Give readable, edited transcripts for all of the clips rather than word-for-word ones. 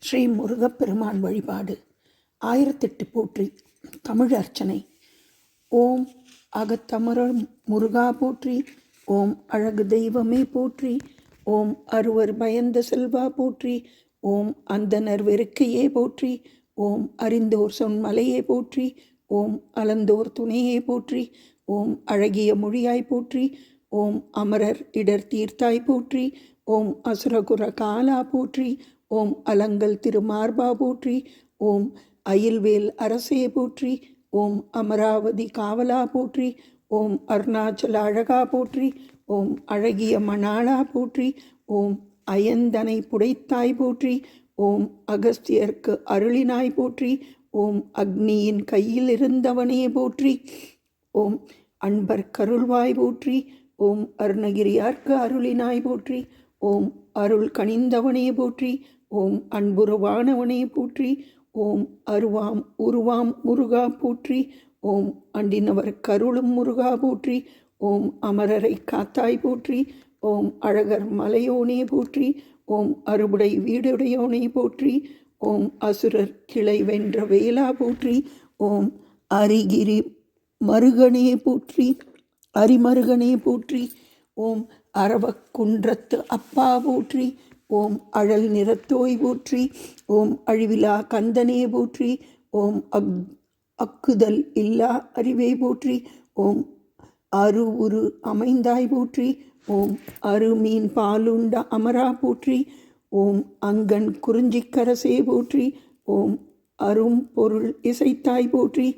ஸ்ரீ முருகப்பெருமான் வழிபாடு 1008 போற்றி. தமிழ் அர்ச்சனை. ஓம் அகத்தமரர் முருகா போற்றி. ஓம் அழகு தெய்வமே போற்றி. ஓம் அருவர் பயந்த செல்வா போற்றி. ஓம் அந்தனர் வெறுக்கையே போற்றி. ஓம் அறிந்தோர் சொன்மலையே போற்றி. ஓம் அலந்தோர் துணையே போற்றி. ஓம் அழகிய மொழியாய் போற்றி. ஓம் அமரர் இடர் தீர்த்தாய் போற்றி. ஓம் அசுரகுர காலா போற்றி. ஓம் அலங்கல் திருமார்பா போற்றி. ஓம் அயில்வேல் அரசே போற்றி. ஓம் அமராவதி காவலா போற்றி. ஓம் அருணாச்சல அழகா போற்றி. ஓம் அழகிய மணாளா போற்றி. ஓம் அயந்தனை புடைத்தாய் போற்றி. ஓம் அகஸ்தியர்க்கு அருளினாய் போற்றி. ஓம் அக்னியின் கையில் இருந்தவனே போற்றி. ஓம் அன்பர் கருள்வாய் போற்றி. ஓம் அருணகிரியார்க்கு அருளினாய் போற்றி. ஓம் அருள் கனிந்தவனே போற்றி. ஓம் அன்புருவானவனே போற்றி. ஓம் அருவாம் உருவாம் முருகா போற்றி. ஓம் அண்டினவர் கருளும் முருகா போற்றி. ஓம் அமரரை காத்தாய் போற்றி. ஓம் அழகர் மலையோனே போற்றி. ஓம் அறுபடை வீடுடையோனே போற்றி. ஓம் அசுரர் கிளை வென்ற வேலா போற்றி. ஓம் அரிகிரி மருகனே போற்றி. அரிமருகனே போற்றி. ஓம் அரவக்குன்றத்து அப்பா போற்றி. ஓம் அழல் நிறத்தோய் போற்றி. ஓம் அழிவிலா கந்தனே போற்றி. ஓம் அக்குதல் இல்லா அறிவே போற்றி. ஓம் அரு உரு அமைந்தாய் போற்றி. ஓம் அரு மீன் பாலுண்ட அமரா போற்றி. ஓம் அங்கன் குறிஞ்சிக்கரசே போற்றி. ஓம் அரும் பொருள் இசைத்தாய் போற்றி.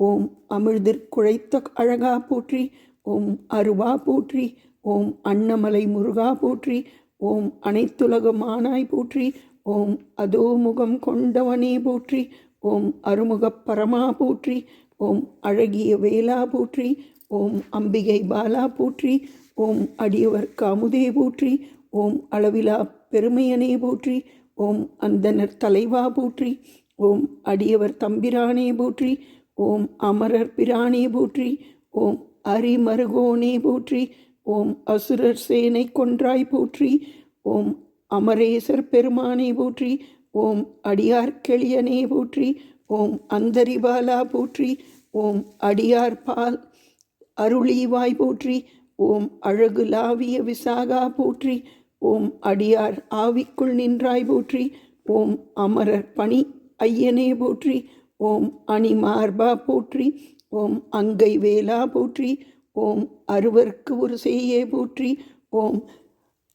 ஓம் அமிழ்திற் குழைத்த அழகா போற்றி. ஓம் அருவா போற்றி. ஓம் அன்னமலை முருகா போற்றி. ஓம் அனைத்துலகமானாய் போற்றி. ஓம் அதோமுகம் கொண்டவனே போற்றி. ஓம் அருமுகப் பரமா போற்றி. ஓம் அழகிய வேலா போற்றி. ஓம் அம்பிகை பாலா போற்றி. ஓம் அடியவர்க்கு அமுதே போற்றி. ஓம் அளவிலா பெருமையனே போற்றி. ஓம் அந்தனர் தலைவா போற்றி. ஓம் அடியவர் தம்பிரானே போற்றி. ஓம் அமரர் பிரானே போற்றி. ஓம் அரிமருகோனே போற்றி. ஓம் அசுரர் சேனை கொன்றாய் போற்றி. ஓம் அமரேசர் பெருமானே போற்றி. ஓம் அடியார் கெளியனே போற்றி. ஓம் அந்தரிபாலா போற்றி. ஓம் அடியார் பால் அருளீவாய் போற்றி. ஓம் அழகு லாவிய விசாகா போற்றி. ஓம் அடியார் ஆவிக்குள் நின்றாய் போற்றி. ஓம் அமரர் பணி ஐயனே போற்றி. ஓம் அணிமார்பா போற்றி. ஓம் அங்கை வேலா போற்றி. ஓம் அருவர்க்கு ஒரு செய்யே போற்றி. ஓம்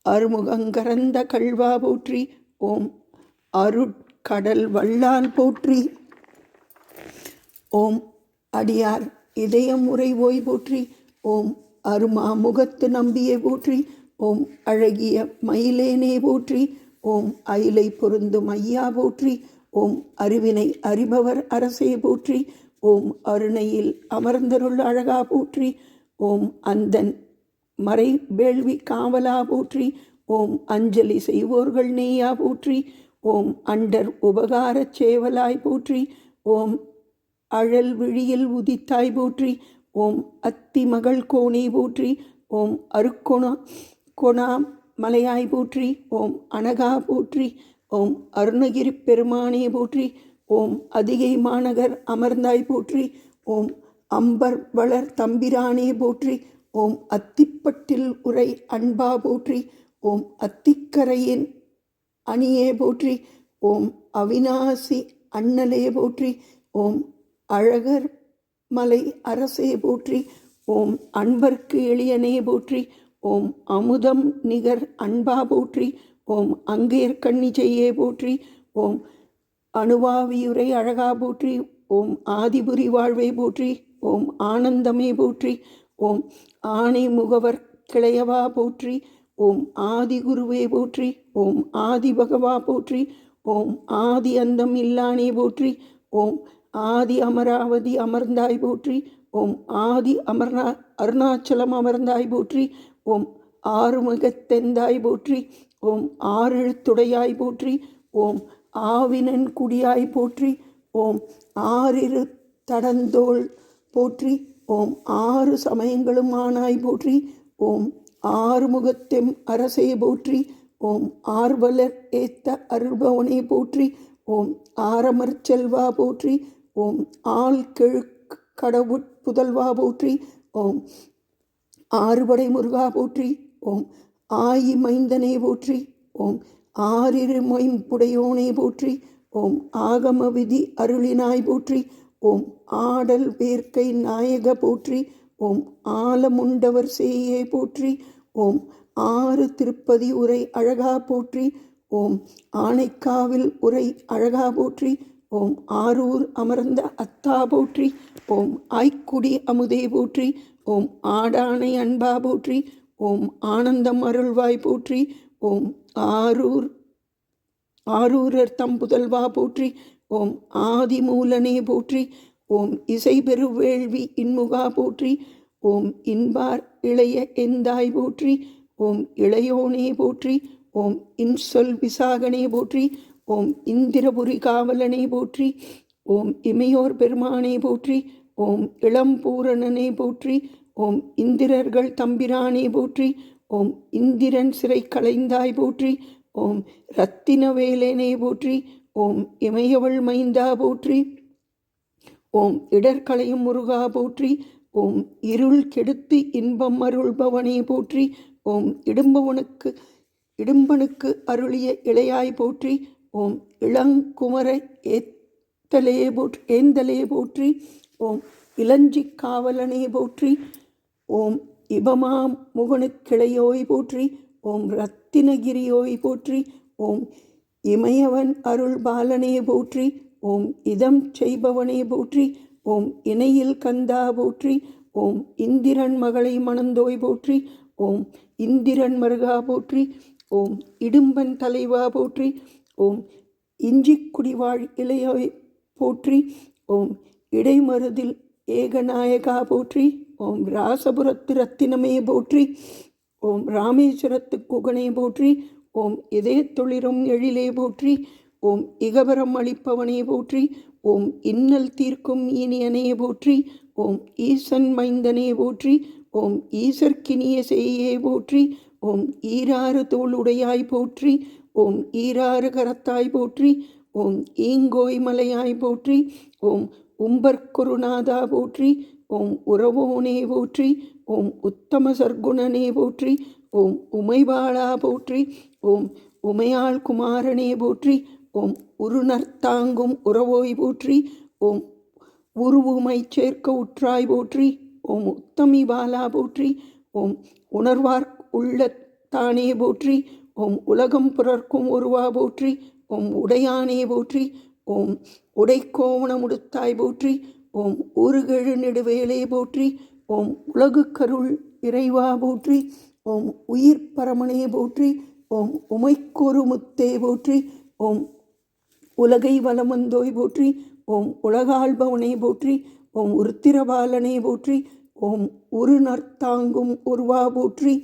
அருமுகங்கரந்த கல்வா போற்றி. ஓம் அருட்கடல் வல்லால் போற்றி. ஓம் அடியார் இதயம் உறைவோய் போற்றி. ஓம் அருமா முகத்து நம்பியே போற்றி. ஓம் அழகிய மயிலேனே போற்றி. ஓம் அயிலை பொருந்தும் ஐயா போற்றி. ஓம் அறிவினை அறிபவர் அரசே போற்றி. ஓம் அருணையில் அமர்ந்தருள் அழகா போற்றி. ஓம் அந்தன் மறை வேள்வி காவலா போற்றி. ஓம் அஞ்சலி செய்வோர்கள் நெய்யா போற்றி. ஓம் அண்டர் உபகாரச் சேவலாய் போற்றி. ஓம் அழல் விழியில் உதித்தாய் போற்றி. ஓம் அத்தி மகள் கோணே போற்றி. ஓம் கொணா மலையாய் போற்றி. ஓம் அனகா போற்றி. ஓம் அருணகிரி பெருமானே போற்றி. ஓம் அதிகை மாநகர் அமர்ந்தாய் போற்றி. ஓம் அம்பர் வளர் தம்பிரானே போற்றி. ஓம் அத்திப்பட்டில் உரை அன்பா போற்றி. ஓம் அத்திக்கரையின் அணியே போற்றி. ஓம் அவிநாசி அண்ணலே போற்றி. ஓம் அழகர் மலை அரசே போற்றி. ஓம் அன்பர்க்கு எளியனே போற்றி. ஓம் அமுதம் நிகர் அன்பா போற்றி. ஓம் அங்கேர் கண்ணிச்சையே போற்றி. ஓம் அணுவாவியுரை அழகா போற்றி. ஓம் ஆதிபுரி வாழ்வே போற்றி. ஓம் ஆனந்தமே போற்றி. ஓம் ஆணை முகவர் கிளையவா போற்றி. ஓம் ஆதி குருவே போற்றி. ஓம் ஆதி பகவா போற்றி. ஓம் ஆதி அந்தம் இல்லானே போற்றி. ஓம் ஆதி அமராவதி அமர்ந்தாய் போற்றி. ஓம் ஆதி அருணாச்சலம் அமர்ந்தாய் போற்றி. ஓம் ஆறுமுகத்தெந்தாய் போற்றி. ஓம் ஆறெழுத்துடையாய் போற்றி. ஓம் ஆவினன் குடியாய் போற்றி. ஓம் ஆறிரு தடந்தோள் போற்றி. ஓம் ஆறு சமயங்களும் ஆனாய் போற்றி. ஓம் ஆறுமுகத்தெம் அரசே போற்றி. ஓம் ஆர்வலர் ஏத்த அருள்பவனே போற்றி. ஓம் ஆரமர் செல்வா போற்றி. ஓம் ஆள் கெழுக் கடவுட் புதல்வா போற்றி. ஓம் ஆறுபடை முருகா போற்றி. ஓம் ஆயி மைந்தனே போற்றி. ஓம் ஆறிரு மொயம்புடையோனே போற்றி. ஓம் ஆகம விதி அருளினாய் போற்றி. ஓம் ஆடல் வேர்க்கை நாயக போற்றி. ஓம் ஆலமுண்டவர் சேயே போற்றி. ஓம் ஆறு திருப்பதி உரை அழகா போற்றி. ஓம் ஆனைக்காவில் உரை அழகா போற்றி. ஓம் ஆரூர் அமர்ந்த அத்தா போற்றி. ஓம் ஆய்க்குடி அமுதே போற்றி. ஓம் ஆடானை அன்பா போற்றி. ஓம் ஆனந்தம் அருள்வாய் போற்றி. ஓம் ஆரூரர் தம்புதல்வா போற்றி. ஓம் ஆதிமூலனே போற்றி. ஓம் இசை பெருவேள்வி இன்முகா போற்றி. ஓம் இன்பார் இளைய எந்தாய் போற்றி. ஓம் இளையோனே போற்றி. ஓம் இன்சொல் விசாகனே போற்றி. ஓம் இந்திரபுரி காவலனே போற்றி. ஓம் இமையோர் பெருமானே போற்றி. ஓம் இளம்பூரணனே போற்றி. ஓம் இந்திரர்கள் தம்பிரானே போற்றி. ஓம் இந்திரன் சிறை களைந்தாய் போற்றி. ஓம் இரத்தினவேலனே போற்றி. ஓம் இமையவள் மைந்தா போற்றி. ஓம் இடர்களையும் முருகா போற்றி. ஓம் இருள் கெடுத்து இன்பம் அருள்பவனே போற்றி. ஓம் இடும்பனுக்கு அருளிய இளையாய் போற்றி. ஓம் இளங்குமர ஏந்தலே போற்றி. ஓம் இளஞ்சி காவலனே போற்றி. ஓம் இபமா முகனுக்கிளையோய் போற்றி. ஓம் இரத்தினகிரியோய் போற்றி. ஓம் இமயவன் அருள் பாலனே போற்றி. ஓம் இதம் செய்பவனே போற்றி. ஓம் இணையில் கந்தா போற்றி. ஓம் இந்திரன் மகளை மணந்தோய் போற்றி. ஓம் இந்திரன் மருகா போற்றி. ஓம் இடும்பன் தலைவா போற்றி. ஓம் இஞ்சி குடிவாழ் இளையோய் போற்றி. ஓம் இடைமருதில் ஏகநாயகா போற்றி. ஓம் ராசபுரத்து ரத்தினமே போற்றி. ஓம் ராமேஸ்வரத்து குகனே போற்றி. ஓம் இதே தொழிலும் எழிலே போற்றி. ஓம் இகவரம் அளிப்பவனே போற்றி. ஓம் இன்னல் தீர்க்கும் இனியனே போற்றி. ஓம் ஈசன் மைந்தனே போற்றி. ஓம் ஈசர்க்கினிய செய்யே போற்றி. ஓம் ஈராறு தோளுடையாய் போற்றி. ஓம் ஈராறு கரத்தாய் போற்றி. ஓம் ஈங்கோய் மலையாய் போற்றி. ஓம் உம்பர்குருநாதா போற்றி. ஓம் உறவோனே போற்றி. ஓம் உத்தம சர்க்குணனே போற்றி. ஓம் உமைபாலா போற்றி. ஓம் உமையாள் குமாரனே போற்றி. ஓம் உருநர்த்தாங்கும் உறவோய் போற்றி. ஓம் உருவுமை சேர்க்க உற்றாய் போற்றி. ஓம் உத்தமி பாலா போற்றி. ஓம் உணர்வார் உள்ளத்தானே போற்றி. ஓம் உலகம் புறர்க்கும் ஒருவா போற்றி. ஓம் உடையானே போற்றி. ஓம் உடைக்கோவணமுடுத்தாய் போற்றி. ஓம் ஊருகெழு நெடுவேலே போற்றி. ஓம் உலகு கருள் இறைவா போற்றி. ஓம் உயிர் பரமனே போற்றி. ஓம் உமைக்கொரு முத்தே போற்றி. ஓம் உலகை வலமந்தோய் போற்றி. ஓம் உலகாள்பவனே போற்றி. ஓம் உருத்திரபாலனே போற்றி. ஓம் உருநர்த்தாங்கும் உருவா போற்றி.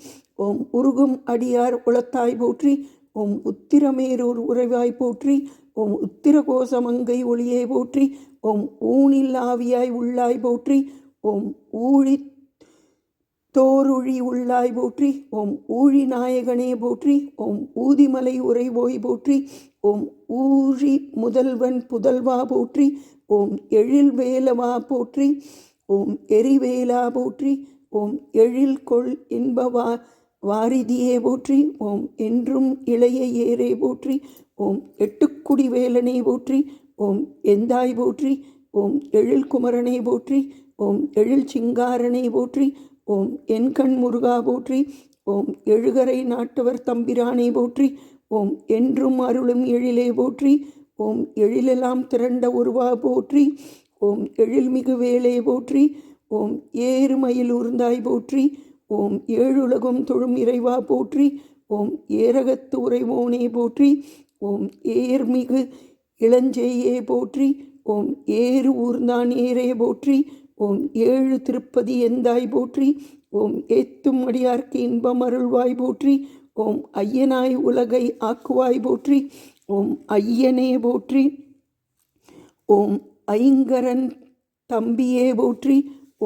ஓம் உருகும் அடியார் உளத்தாய் போற்றி. ஓம் உத்திரமேரூர் உறைவாய் போற்றி. ஓம் உத்திரகோசமங்கை ஒளியே போற்றி. ஓம் ஊனில் ஆவியாய் உள்ளாய் போற்றி. ஓம் ஊழி தோருழி உள்ளாய் போற்றி. ஓம் ஊழி நாயகனே போற்றி. ஓம் ஊதிமலை உறைவோய் போற்றி. ஓம் ஊழி முதல்வன் புதல்வா போற்றி. ஓம் எழில் வேலவா போற்றி. ஓம் எரிவேலா போற்றி. ஓம் எழில் கொள் இன்பவா வாரிதியே போற்றி. ஓம் என்றும் இளைய ஏரே போற்றி. ஓம் எட்டுக்குடி வேலனே போற்றி. ஓம் எந்தாய் போற்றி. ஓம் எழில் குமரனே போற்றி. ஓம் எழில் சிங்காரனே போற்றி. ஓம் என்கண் முருகா போற்றி. ஓம் எழுகரை நாட்டவர் தம்பிரானே போற்றி. ஓம் என்றும் அருளும் எழிலே போற்றி. ஓம் எழிலெல்லாம் திரண்ட உருவா போற்றி. ஓம் எழில்மிகு வேலே போற்றி. ஓம் ஏறு மயில் ஊர்ந்தாய் போற்றி. ஓம் ஏழுலகம் தொழும் இறைவா போற்றி. ஓம் ஏரகத்து உறைவோனே போற்றி. ஓம் ஏர்மிகு இளஞ்செய்யே போற்றி. ஓம் ஏறு ஊர்ந்தான் ஏரே போற்றி. ஓம் ஏழு திருப்பதி எந்தாய் போற்றி. ஓம் ஏத்தும் அடியார்க்கு இன்பம் அருள்வாய் போற்றி. ஓம் ஐயனாய் உலகை ஆக்குவாய் போற்றி. ஓம் ஐயனே போற்றி. ஓம் ஐங்கரன் தம்பியே போற்றி.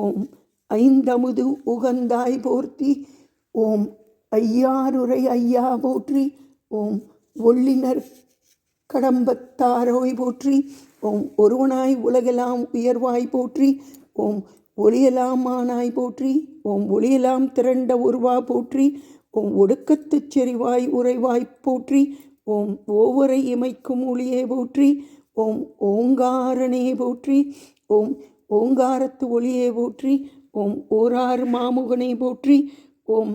ஓம் ஐந்தமுது உகந்தாய் போற்றி. ஓம் ஐயாருரை ஐயா போற்றி. ஓம் ஒள்ளினர் கடம்பத்தாரோய் போற்றி. ஓம் ஒருவனாய் உலகெல்லாம் உயர்வாய் போற்றி. ஓம் ஒளியலாம் மானாய் போற்றி. ஓம் ஒளியலாம் திரண்ட உருவா போற்றி. ஓம் ஒடுக்கத்துச் செறிவாய் உறைவாய் போற்றி. ஓம் ஓவரை இமைக்கும் ஒளியே போற்றி. ஓம் ஓங்காரனே போற்றி. ஓம் ஓங்காரத்து ஒளியே போற்றி. ஓம் ஓராறு மாமுகனே போற்றி. ஓம்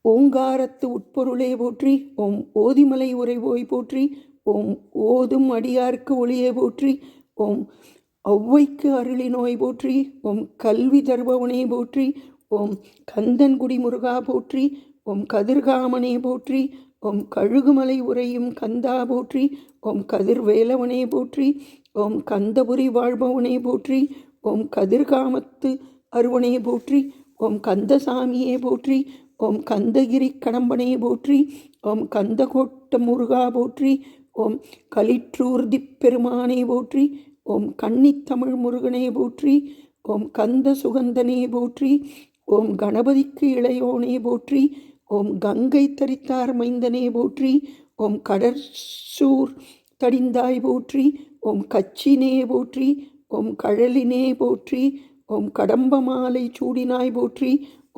ஓங்காரத்து உட்பொருளே போற்றி. ஓம் ஓதிமலை உறைவோய் போற்றி. ஓம் ஓதும் அடியார்க்கு ஒளியே போற்றி. ஓம் ஒவ்வைக்கு அருளி நோய் போற்றி. ஓம் கல்வி தருபவனே போற்றி. ஓம் கந்தன்குடி முருகா போற்றி. ஓம் கதிர்காமனே போற்றி. ஓம் கழுகுமலை உறையும் கந்தா போற்றி. ஓம் கதிர்வேலவனே போற்றி. ஓம் கந்தபுரி வாழ்பவனே போற்றி. ஓம் கதிர்காமத்து அருவனே போற்றி. ஓம் கந்தசாமியே போற்றி. ஓம் கந்தகிரி கடம்பனே போற்றி. ஓம் கந்தகோட்ட முருகா போற்றி. ஓம் களிற்றூர்தி பெருமானே போற்றி. ஓம் கன்னித்தமிழ் முருகனே போற்றி. ஓம் கந்த சுகந்தனே போற்றி. ஓம் கணபதிக்கு இளையோனே போற்றி. ஓம் கங்கை தரித்தார் மைந்தனே போற்றி. ஓம் கடற்சூர் தடிந்தாய் போற்றி. ஓம் கச்சினே போற்றி. ஓம் கழலினே போற்றி. ஓம் கடம்ப மாலை சூடினாய் போற்றி.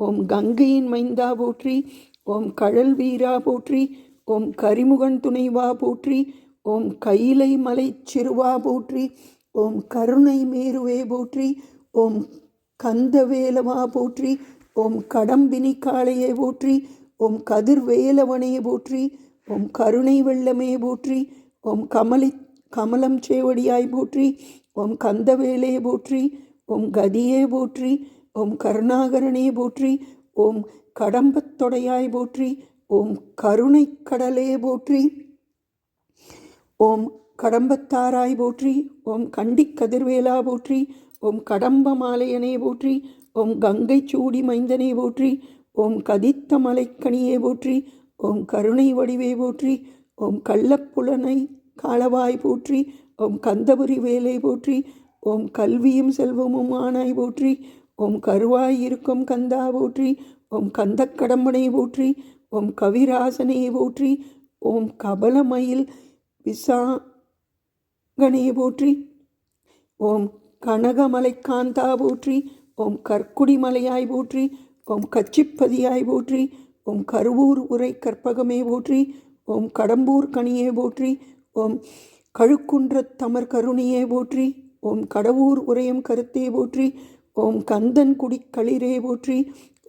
ஓம் கங்கையின் மைந்தா போற்றி. ஓம் கழல் வீரா போற்றி. ஓம் கரிமுகன் துணைவா போற்றி. ஓம் கைலை மலை சிறுவா போற்றி. ஓம் கருணை மேருவே போற்றி. ஓம் கந்தவேலவா போற்றி. ஓம் கடம்பினி காளையே போற்றி. ஓம் கதிர்வேலவனே போற்றி. ஓம் கருணை வெள்ளமே போற்றி. ஓம் கமலம் சேவடியாய் போற்றி. ஓம் கந்தவேலே போற்றி. ஓம் கதியே போற்றி. ஓம் கருணாகரனே போற்றி. ஓம் கடம்பத்தொடையாய் போற்றி. ஓம் கருணை கடலே போற்றி. ஓம் கடம்பத்தாராய் போற்றி. ஓம் கண்டி கதிர்வேலா போற்றி. ஓம் கடம்ப மாலையனே போற்றி. ஓம் கங்கை சூடி மைந்தனே போற்றி. ஓம் கதித்த மலைக்கணியே போற்றி. ஓம் கருணை வடிவே போற்றி. ஓம் கள்ளப்புலனை காலவாய் போற்றி. ஓம் கந்தபுரி வேலை போற்றி. ஓம் கல்வியும் செல்வமும் ஆனாய் போற்றி. ஓம் கருவாய் இருக்கும் கந்தா போற்றி. ஓம் கந்த கடம்பனை போற்றி. ஓம் கவிராசனே போற்றி. ஓம் கபலமயில் விசாங்கனே போற்றி. ஓம் கனகமலைக்காந்தா போற்றி. ஓம் கற்குடி மலையாய் போற்றி. ஓம் கச்சிப்பதியாய் போற்றி. ஓம் கருவூர் உரை கற்பகமே போற்றி. ஓம் கடம்பூர் கனியே போற்றி. ஓம் கழுக்குன்றத் தமர் கருணையே போற்றி. ஓம் கடவுர் உரையும் கருத்தே போற்றி. ஓம் கந்தன் குடி களிரே போற்றி.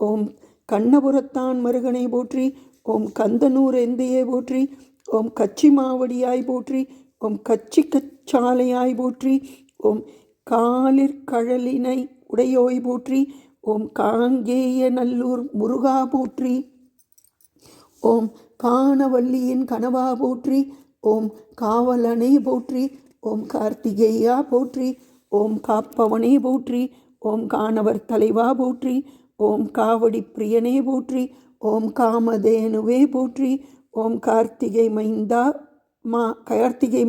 ஓம் கண்ணபுரத்தான் மருகனை போற்றி. ஓம் கந்தனூர் எந்தையே போற்றி. ஓம் கச்சி மாவடியாய் போற்றி. ஓம் கச்சி கச்சாலையாய் போற்றி. ஓம் காலிற் கழலினை உடையோய் போற்றி. ஓம் காங்கேய நல்லூர் முருகா போற்றி. ஓம் காணவல்லியின் கனவா போற்றி. ஓம் காவலனே போற்றி. ஓம் கார்த்திகேயா போற்றி. ஓம் காப்பவனே போற்றி. ஓம் காணவர் தலைவா போற்றி. ஓம் காவடி பிரியனே போற்றி. ஓம் காமதேனுவே போற்றி. ஓம் கார்த்திகை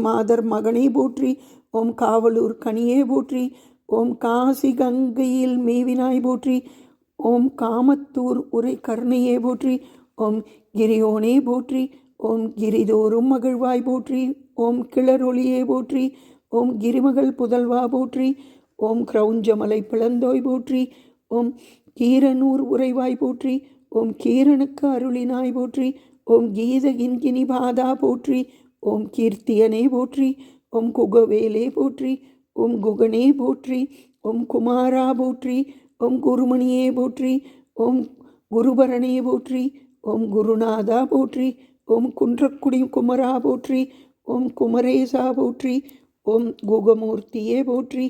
மாதர் மகனே போற்றி. ஓம் காவலூர் கனியே போற்றி. ஓம் காசி கங்கையில் மேவினாய் போற்றி. ஓம் காமத்தூர் உரை கருணையே போற்றி. ஓம் கிரியோனே போற்றி. ஓம் கிரிதோறும் மகிழ்வாய் போற்றி. ஓம் கிளரொளியே போற்றி. ஓம் கிரிமகள் புதல்வா போற்றி. ஓம் கிரௌஞ்சமலை பிளந்தோய் போற்றி. ஓம் கீரனூர் உறைவாய் போற்றி. ஓம் கீரனுக்கு அருளினாய் போற்றி. ஓம் கீத கின்கினி பாதா போற்றி. ஓம் கீர்த்தியனே போற்றி. ஓம் குகவேலே போற்றி. ஓம் குகனே போற்றி. ஓம் குமாரா போற்றி. ஓம் குருமணியே போற்றி. ஓம் குருபரனே போற்றி. ஓம் குருநாதா போற்றி. ஓம் குன்றக்குடி குமரா போற்றி. ஓம் குமரேசா போற்றி. ஓம் குகமூர்த்தியே போற்றி.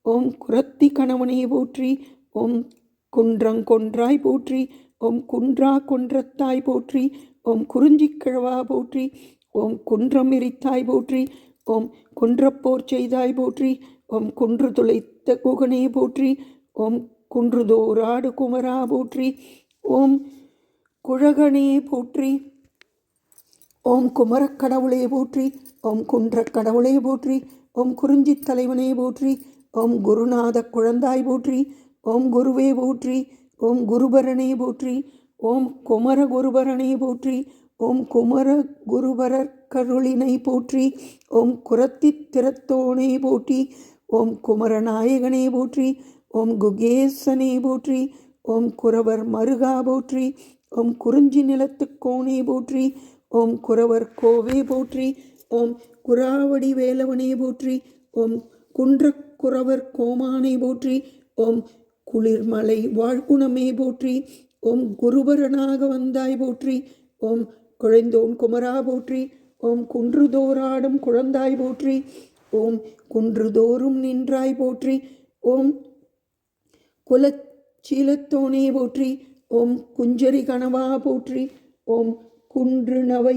ஓம் குரத்தி கணவனே போற்றி. ஓம் குன்றங்கொன்றாய் போற்றி. ஓம் குன்றா கொன்றத்தாய் போற்றி. ஓம் குறிஞ்சிக்கிழவா போற்றி. ஓம் குன்றம் எரித்தாய் போற்றி. ஓம் குன்றப்போர் செய்தாய் போற்றி. ஓம் குன்று துளைத்த குகனே போற்றி. ஓம் குன்றுதோராடு குமரா போற்றி. ஓம் குழகனே போற்றி. ஓம் குமரக்கடவுளே போற்றி. ஓம் குன்றக் கடவுளே போற்றி. ஓம் குறிஞ்சித் தலைவனே போற்றி. ஓம் குருநாத குழந்தாய் போற்றி. ஓம் குருவே போற்றி. ஓம் குருபரனே போற்றி. ஓம் குமர குருபரனே போற்றி. ஓம் குமர குருபரர் கருளினை போற்றி. ஓம் குரத்தித் திறத்தோனே போற்றி. ஓம் குமரநாயகனே போற்றி. ஓம் குகேசனே போற்றி. ஓம் குரவர் மருகா போற்றி. ஓம் குறிஞ்சி நிலத்துக்கோனே போற்றி. ஓம் குரவர் கோவே போற்றி. ஓம் குராவடி வேலவனே போற்றி. ஓம் குன்றக் குரவர் கோமானை போற்றி. ஓம் குளிர்மலை வாழ்குணமே போற்றி. ஓம் குருபரனாக வந்தாய் போற்றி. ஓம் குழைந்தோன் குமரா போற்றி. ஓம் குன்றுதோறாடும் குழந்தாய் போற்றி. ஓம் குன்றுதோறும் நின்றாய் போற்றி. ஓம் குலச்சீலத்தோனே போற்றி. ஓம் குஞ்சரி கணவா போற்றி. ஓம் குன்று நவை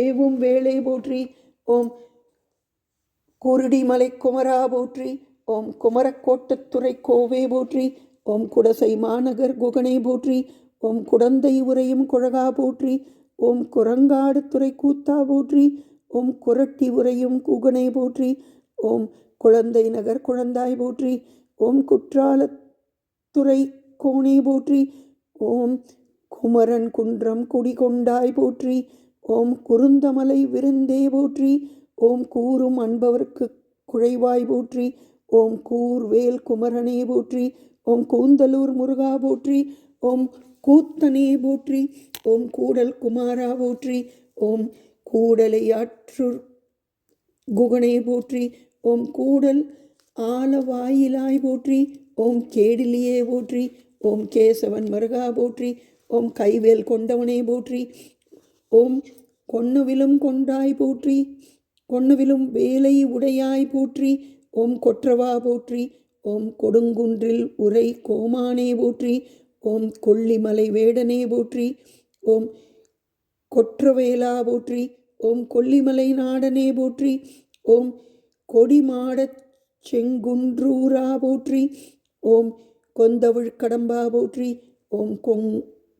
ஏவும் வேளே போற்றி. ஓம் குருடிமலை குமரா போற்றி. ஓம் குமரக்கோட்டத்துறை கோவே போற்றி. ஓம் குடசை மாநகர் குகனே போற்றி. ஓம் குடந்தை உரையும் குழகா போற்றி. ஓம் குரங்காடு துறை கூத்தா போற்றி. ஓம் குரட்டி உரையும் குகனே போற்றி. ஓம் குழந்தை நகர் குழந்தாய் போற்றி. ஓம் குற்றாலத்துறை கோனே போற்றி. ஓம் குமரன் குன்றம் குடிகொண்டாய் போற்றி. ஓம் குருந்தமலை விருந்தே போற்றி. ஓம் கூறும் அன்பவர்க்கு குழைவாய் போற்றி. ஓம் கூர்வேல் குமரனே போற்றி. ஓம் கூந்தலூர் முருகா போற்றி. ஓம் கூத்தனே போற்றி. ஓம் கூடல் குமாரா போற்றி. ஓம் கூடலையாற்றூர் குகனே போற்றி. ஓம் கூடல் ஆலவாயிலாய் போற்றி. ஓம் கேடிலியே போற்றி. ஓம் கேசவன் மருகா போற்றி. ஓம் கைவேல் கொண்டவனே போற்றி. ஓம் கொன்னுவிலும் கொண்டாய் போற்றி. கொன்னுவிலும் வேலை உடையாய் போற்றி. ஓம் கொற்றவா போற்றி. ஓம் கொடுங்குன்றில் உரை கோமானே போற்றி. ஓம் கொல்லிமலை வேடனே போற்றி. ஓம் கொற்றவேலா போற்றி. ஓம் கொல்லிமலை நாடனே போற்றி. ஓம் கொடிமாடச் செங்குன்றூரா போற்றி. ஓம் கொந்தவிழ் கடம்பா போற்றி. ஓம்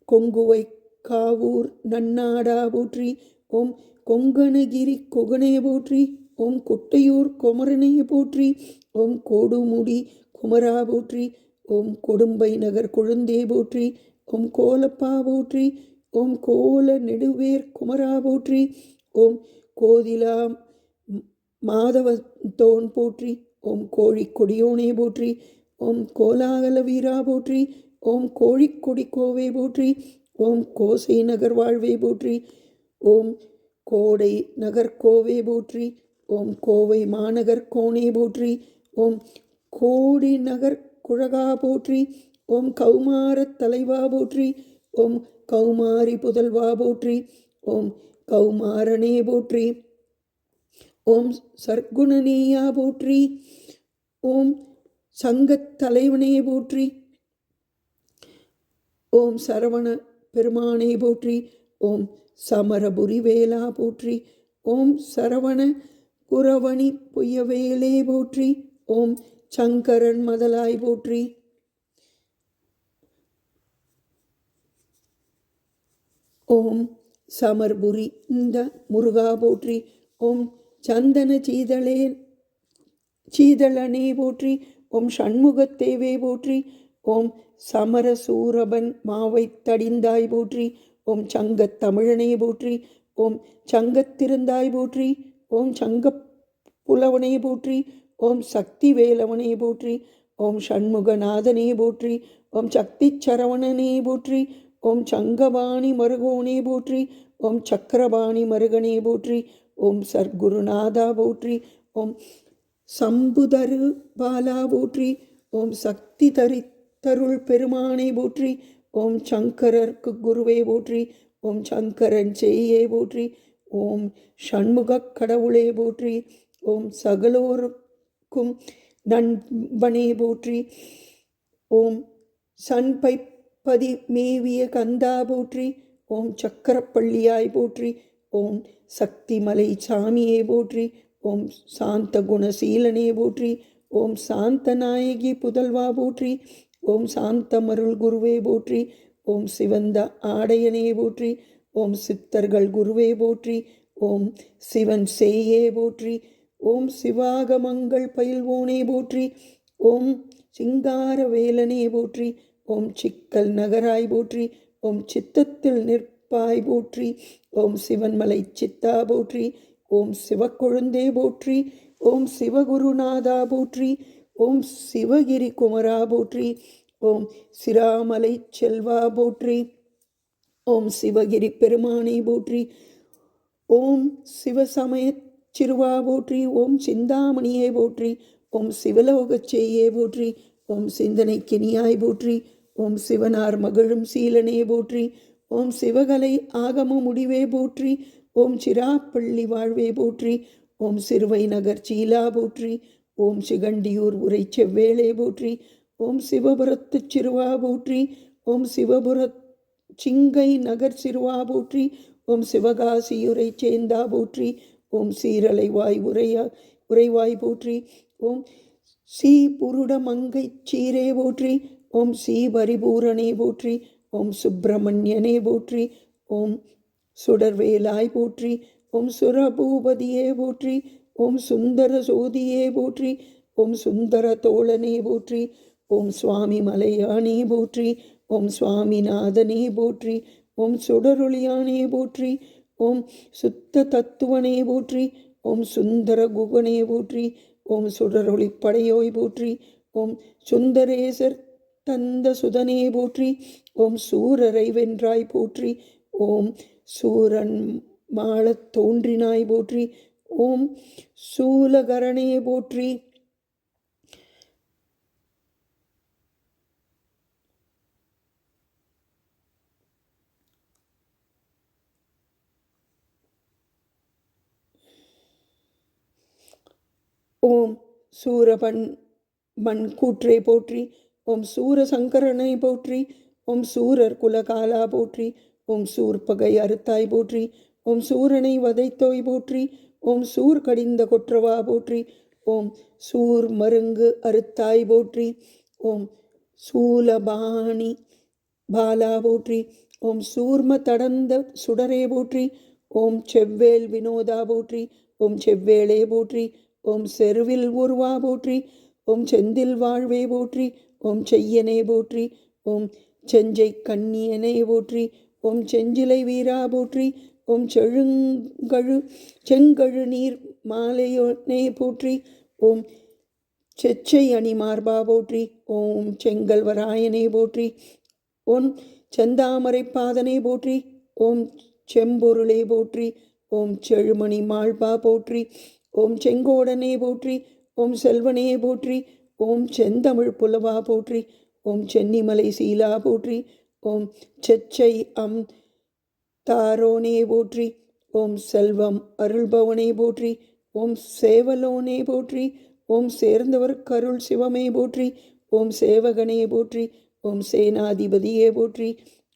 கொங்குவை காவூர் நன்னாடா போற்றி. ஓம் கொங்கணகிரி குகனே போற்றி. ஓம் கொட்டையூர் குமரனே போற்றி. ஓம் கோடுமுடி குமரா போற்றி. ஓம் கொடும்பை நகர் கொழுந்தே போற்றி. ஓம் கோலப்பா போற்றி. ஓம் கோல நெடுவேர் குமரா போற்றி. ஓம் கோதிலா மாதவத்தோன் போற்றி. ஓம் கோழிக்கொடியோனே போற்றி. ஓம் கோலாகல வீரா போற்றி. ஓம் கோழிக்கொடி கோவே போற்றி. ஓம் கோசை நகர் வாழ்வே போற்றி. ஓம் கோடை நகர்கோவே போற்றி. ஓம் கோவை மாநகர் கோனே போற்றி. ஓம் கோடி நகர் குழகா போற்றி. ஓம் கௌமாரத் தலைவா போற்றி. ஓம் கௌமாரி புதல்வா போற்றி. ஓம் கௌமாரனே போற்றி. ஓம் சர்க்குணனேயா போற்றி. ஓம் சங்கத் தலைவனே போற்றி. ஓம் சரவண பெருமானே போற்றி. ஓம் சமரபுரி வேலா போற்றி. ஓம் சரவண குரவணி பொய்யவேலே போற்றி. ஓம் சங்கரன் மதலாய் போற்றி. ஓம் சமர்புரி இந்த முருகா போற்றி. ஓம் சந்தன சீதளனே போற்றி. ஓம் சண்முகத்தேவே போற்றி. ஓம் சமரசூரபன் மாவை தடிந்தாய் போற்றி. ஓம் சங்கத் தமிழனே போற்றி. ஓம் சங்கத்திருந்தாய் போற்றி. ஓம் சங்கப் புலவனே போற்றி. ஓம் சக்தி வேலவனே போற்றி. ஓம் சண்முகநாதனே போற்றி. ஓம் சக்தி சரவணனே போற்றி. ஓம் சங்கபாணி மருகோனே போற்றி. ஓம் சக்கரபாணி மருகனே போற்றி. ஓம் சர்க்குருநாதா போற்றி. ஓம் சம்புதரு பாலா போற்றி. ஓம் சக்தி தருள் பெருமானே போற்றி. ஓம் சங்கரர்க்கு குருவே போற்றி. ஓம் சங்கரன் செய்யே போற்றி. ஓம் ஷண்முகக் கடவுளே போற்றி. ஓம் சகலோருக்கும் நண்பனே போற்றி. ஓம் சண்பைப்பதி மேவிய கந்தா போற்றி. ஓம் சக்கரப்பள்ளியாய் போற்றி. ஓம் சக்திமலை சாமியே போற்றி. ஓம் சாந்த குணசீலனே போற்றி. ஓம் சாந்தநாயகி புதல்வா போற்றி. ஓம் சாந்தமருள் குருவே போற்றி. ஓம் சிவந்த ஆடையனே போற்றி. ஓம் சித்தர்கள் குருவே போற்றி. ஓம் சிவன் சேயே போற்றி. ஓம் சிவாகமங்கள் பயில்வோனே போற்றி. ஓம் சிங்கார வேலனே போற்றி. ஓம் சிக்கல் நகராய் போற்றி. ஓம் சித்தத்தில் சிறப்பாய் போற்றி. ஓம் சிவன்மலை சித்தா போற்றி. ஓம் சிவக்கொழுந்தே போற்றி. ஓம் சிவகுருநாதா போற்றி. ஓம் சிவகிரி குமரா போற்றி. ஓம் சிராமலை செல்வா போற்றி. ஓம் சிவகிரி பெருமானை போற்றி. ஓம் சிவசமய சிறுவா போற்றி. ஓம் சிந்தாமணியை போற்றி. ஓம் சிவலோகச் செய்யே போற்றி. ஓம் சிந்தனை கினியாய் போற்றி. ஓம் சிவனார் மகிழும் சீலனே போற்றி. ஓம் சிவகலை ஆகம முடிவே போற்றி. ஓம் சிராப்பள்ளி வாழ்வே போற்றி. ஓம் சிறுவை நகர் சீலா போற்றி. ஓம் சிகண்டியூர் உரை செவ்வேளே போற்றி. ஓம் சிவபுரத்து சிறுவா போற்றி. ஓம் சிவபுரத் சிங்கை நகர் சிறுவா போற்றி. ஓம் சிவகாசியுரை சேந்தா போற்றி. ஓம் சீரலைவாய் உரைவாய் போற்றி. ஓம் சீ புருட மங்கை சீரே போற்றி. ஓம் சீபரிபூரணே போற்றி. ஓம் சுப்பிரமணியனே போற்றி. ஓம் சுடர்வேலாய் போற்றி. ஓம் சுரபூபதியே போற்றி. ஓம் சுந்தர சோதியே போற்றி. ஓம் சுந்தர தோழனே போற்றி. ஓம் சுவாமி மலையானே போற்றி. ஓம் சுவாமிநாதனே போற்றி. ஓம் சுடரொளியானே போற்றி. ஓம் சுத்த தத்துவனே போற்றி. ஓம் சுந்தர குகனே போற்றி. ஓம் சுடரொளிப்படையோய் போற்றி. ஓம் சுந்தரேசர் தந்த சுதனே போற்றி. ஓம் சூரரை வென்றாய் போற்றி. ஓம் சூரன் மாளத் தோன்றினாய் போற்றி. ஓம் சூலகரணே போற்றி. ஓம் சூரபன் மண் கூற்றே போற்றி. ஓம் சூரசங்கரனை போற்றி. ஓம் சூரர் குலகாலா போற்றி. ஓம் சூர்பகை அறுத்தாய் போற்றி. ஓம் சூரனை வதைத்தோய் போற்றி. ஓம் சூர் கடிந்த கொற்றவா போற்றி. ஓம் சூர் மருங்கு அறுத்தாய் போற்றி. ஓம் சூலபாணி பாலா போற்றி. ஓம் சூர்ம தடந்த சுடரே போற்றி. ஓம் செவ்வேல் வினோதா போற்றி. ஓம் செவ்வேளே போற்றி. ஓம் செருவில் உருவா போற்றி. ஓம் செந்தில் வாழ்வே போற்றி. ஓம் செய்யனே போற்றி. ஓம் செஞ்சை கண்ணியனே போற்றி. ஓம் செஞ்சிலை வீரா போற்றி. ஓம் செங்கழு நீர் மாலையோனே போற்றி. ஓம் செச்சை அணி மார்பா போற்றி. ஓம் செங்கல்வராயனே போற்றி. ஓம் செந்தாமரை பாதனே போற்றி. ஓம் செம்பொருளே போற்றி. ஓம் செழுமணி மால்பா போற்றி. ஓம் செங்கோடனே போற்றி. ஓம் செல்வனே போற்றி. ஓம் செந்தமிழ் புலவா போற்றி. ஓம் சென்னிமலை சீலா போற்றி. ஓம் செச்சை தாரோனே போற்றி. ஓம் செல்வம் அருள்பவனே போற்றி. ஓம் சேவலோனே போற்றி. ஓம் சேர்ந்தவர் கருள் சிவமே போற்றி. ஓம் சேவகனே போற்றி. ஓம் சேனாதிபதியே போற்றி.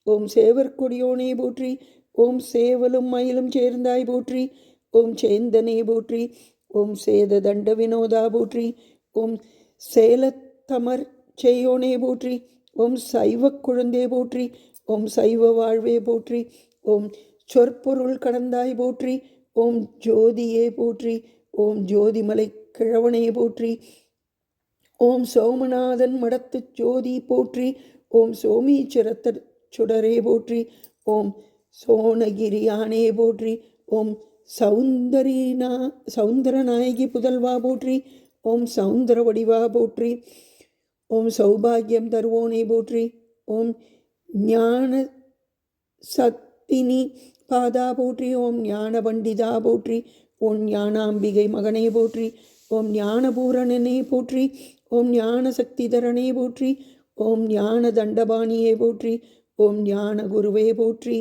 ஓம் சேவற்கொடியோனே போற்றி. ஓம் சேவலும் மயிலும் சேர்ந்தாய் போற்றி. ஓம் சேந்தனே போற்றி. ஓம் சேத தண்ட வினோதா போற்றி. ஓம் சேலத்தமர் செய்யோனே போற்றி. ஓம் சைவ குழந்தே போற்றி. ஓம் சைவ வாழ்வே போற்றி. ஓம் சொற்பொருள் கடந்தாய் போற்றி. ஓம் ஜோதியே போற்றி. ஓம் ஜோதிமலை கிழவனே போற்றி. ஓம் சோமநாதன் மடத்து ஜோதி போற்றி. ஓம் சோமீச்சரத்த சுடரே போற்றி. ஓம் சோனகிரியானே போற்றி. ஓம் சௌந்தரநாயகி புதல்வா போற்றி. ஓம் சௌந்தர வடிவா போற்றி. ஓம் சௌபாகியம் தருவோனே போற்றி. ஓம் ஞான சக்தினி பாதா போற்றி. ஓம் ஞான பண்டிதா போற்றி. ஓம் ஞானாம்பிகை மகனே போற்றி. ஓம் ஞானபூரணனே போற்றி. ஓம் ஞான சக்திதரனே போற்றி. ஓம் ஞான தண்டபாணியே போற்றி. ஓம் ஞான குருவே போற்றி.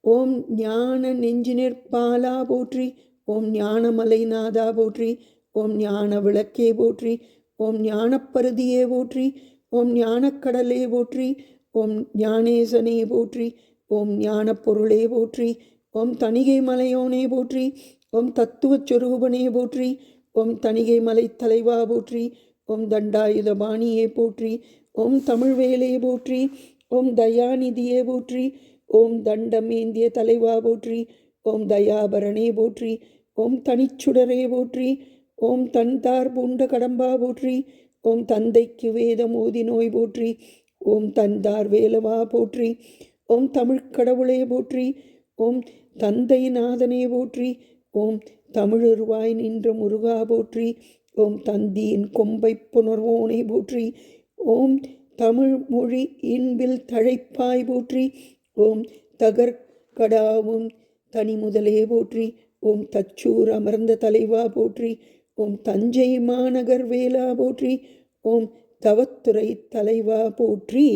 ஓம் ஞான நெஞ்சினிற்பாலா போற்றி. ஓம் ஞானமலைநாதா போற்றி. ஓம் ஞான விளக்கே போற்றி. ஓம் ஞானப்பருதியே போற்றி. ஓம் ஞானக்கடலே போற்றி. ஓம் ஞானேசனே போற்றி. ஓம் ஞான பொருளே போற்றி. ஓம் தணிகை மலையோனே போற்றி. ஓம் தத்துவச் சொரூபனே போற்றி. ஓம் தணிகை மலை தலைவா போற்றி. ஓம் தண்டாயுத பாணியே போற்றி. ஓம் தமிழ்வேலே போற்றி. ஓம் தயாநிதியே போற்றி. ஓம் தண்டமேந்திய தலைவா போற்றி. ஓம் தயாபரணே போற்றி. ஓம் தனிச்சுடரே போற்றி. ஓம் தன்தார் பூண்ட கடம்பா போற்றி. ஓம் தந்தைக்கு வேதம் ஓதி நோய் போற்றி. ஓம் தந்தார் வேலவா போற்றி. ஓம் தமிழ் கடவுளே போற்றி. ஓம் தந்தை நாதனே போற்றி. ஓம் தமிழுருவாய் நின்ற முருகா போற்றி. ஓம் தந்தியின் கொம்பை புணர்வோனே போற்றி. ஓம் தமிழ் மொழி இன்பில் தழைப்பாய் போற்றி. ஓம் தகர்கடாவும் தனி முதலே போற்றி. ஓம் தச்சூர் அமர்ந்த தலைவா போற்றி. ஓம் தஞ்சை மாநகர் வேலா போற்றி. ஓம் தவத்துறை தலைவா போற்றி.